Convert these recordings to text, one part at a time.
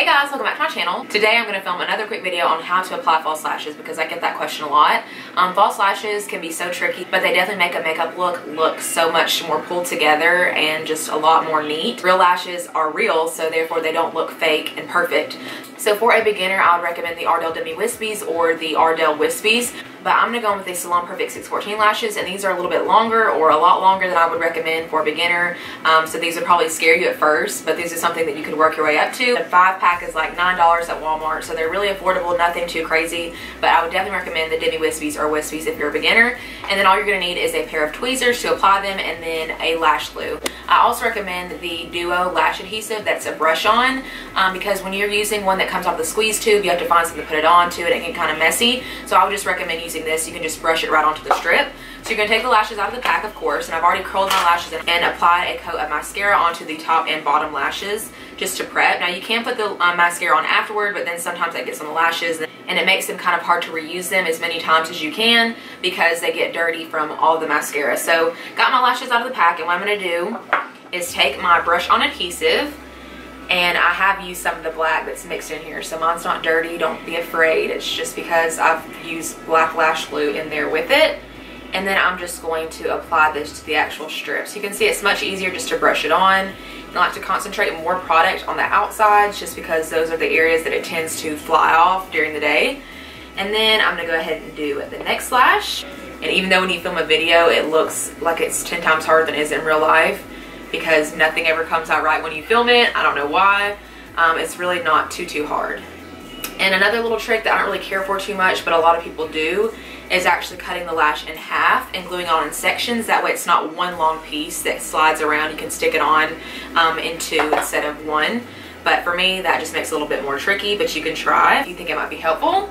Hey guys, welcome back to my channel. Today I'm going to film another quick video on how to apply false lashes because I get that question a lot. False lashes can be so tricky, but they definitely make a makeup look so much more pulled together and just a lot more neat. Real lashes are real, so therefore they don't look fake and perfect. So for a beginner, I would recommend the Ardell Demi Wispies or the Ardell Wispies, but I'm going to go with the Salon Perfect 614 lashes, and these are a little bit longer or a lot longer than I would recommend for a beginner. So these would probably scare you at first, but these are something that you could work your way up to. A 5-pack is like $9 at Walmart, so they're really affordable, nothing too crazy, but I would definitely recommend the Demi Wispies or Wispies if you're a beginner. And then all you're going to need is a pair of tweezers to apply them and then a lash glue. I also recommend the Duo Lash Adhesive that's a brush on because when you're using one that comes off the squeeze tube, you have to find something to put it onto and it can kind of messy. So I would just recommend using this. You can just brush it right onto the strip. So you're going to take the lashes out of the pack, of course, and I've already curled my lashes and applied a coat of mascara onto the top and bottom lashes just to prep. Now you can put the mascara on afterward, but then sometimes that gets on the lashes and it makes them kind of hard to reuse them as many times as you can because they get dirty from all the mascara. So got my lashes out of the pack, and what I'm going to do is take my brush on adhesive, and I have used some of the black that's mixed in here, so mine's not dirty, don't be afraid. It's just because I've used black lash glue in there with it. And then I'm just going to apply this to the actual strips. You can see it's much easier just to brush it on. I like to concentrate more product on the outsides just because those are the areas that it tends to fly off during the day. And then I'm going to go ahead and do the next lash. And even though when you film a video it looks like it's 10 times harder than it is in real life because nothing ever comes out right when you film it, I don't know why. It's really not too hard. And another little trick that I don't really care for too much, but a lot of people do, is actually cutting the lash in half and gluing on in sections. That way it's not one long piece that slides around. You can stick it on in two instead of one. But for me, that just makes it a little bit more tricky, but you can try if you think it might be helpful.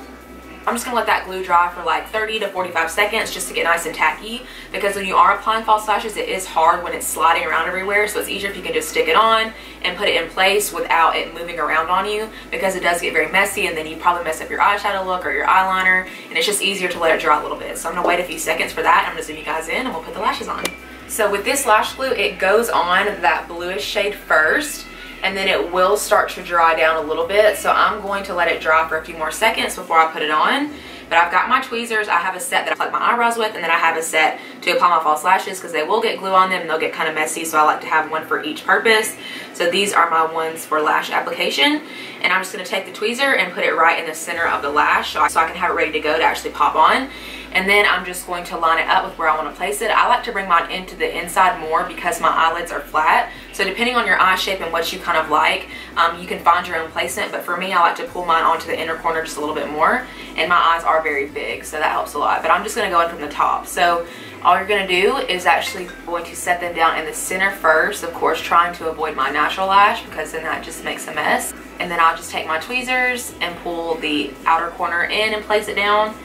I'm just going to let that glue dry for like 30 to 45 seconds just to get nice and tacky, because when you are applying false lashes it is hard when it's sliding around everywhere, so it's easier if you can just stick it on and put it in place without it moving around on you, because it does get very messy and then you probably mess up your eyeshadow look or your eyeliner, and it's just easier to let it dry a little bit. So I'm going to wait a few seconds for that, and I'm going to zoom you guys in and we'll put the lashes on. So with this lash glue, it goes on that bluish shade first, and then it will start to dry down a little bit, so I'm going to let it dry for a few more seconds before I put it on. But I've got my tweezers. I have a set that I pluck my eyebrows with, and then I have a set to apply my false lashes because they will get glue on them and they'll get kind of messy, so I like to have one for each purpose. So these are my ones for lash application, and I'm just going to take the tweezer and put it right in the center of the lash so I can have it ready to go to actually pop on. And then I'm just going to line it up with where I want to place it. I like to bring mine into the inside more because my eyelids are flat. So depending on your eye shape and what you kind of like, you can find your own placement. But for me, I like to pull mine onto the inner corner just a little bit more. And my eyes are very big, so that helps a lot. But I'm just going to go in from the top. So all you're going to do is actually going to set them down in the center first. Of course, trying to avoid my natural lash because then that just makes a mess. And then I'll just take my tweezers and pull the outer corner in and place it down.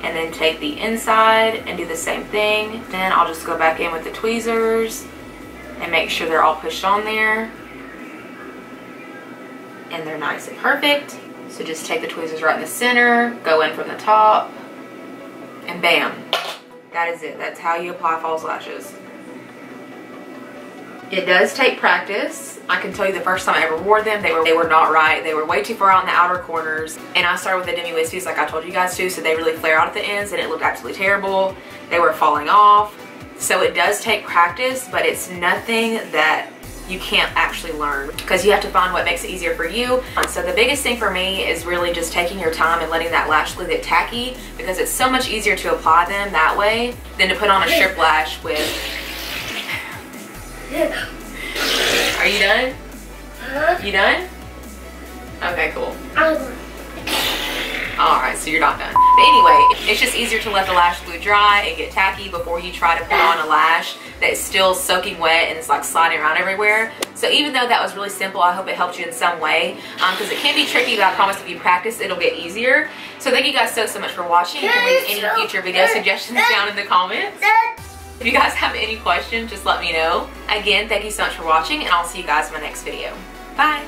And then take the inside and do the same thing. Then I'll just go back in with the tweezers and make sure they're all pushed on there and they're nice and perfect. So just take the tweezers right in the center, go in from the top, and bam, that is it. That's how you apply false lashes. It does take practice. I can tell you the first time I ever wore them, they were not right. They were way too far out in the outer corners. And I started with the Demi Wispies like I told you guys to, so they really flare out at the ends and it looked absolutely terrible. They were falling off. So it does take practice, but it's nothing that you can't actually learn because you have to find what makes it easier for you. So the biggest thing for me is really just taking your time and letting that lash glue get tacky, because it's so much easier to apply them that way than to put on a strip lash with. Are you done? You done? Okay, cool. Alright, so you're not done. But anyway, it's just easier to let the lash glue dry and get tacky before you try to put on a lash that's still soaking wet and it's like sliding around everywhere. So even though that was really simple, I hope it helped you in some way, because it can be tricky, but I promise if you practice, it'll get easier. So thank you guys so much for watching. You can leave any future video suggestions down in the comments. If you guys have any questions, just let me know. Again, thank you so much for watching, and I'll see you guys in my next video. Bye!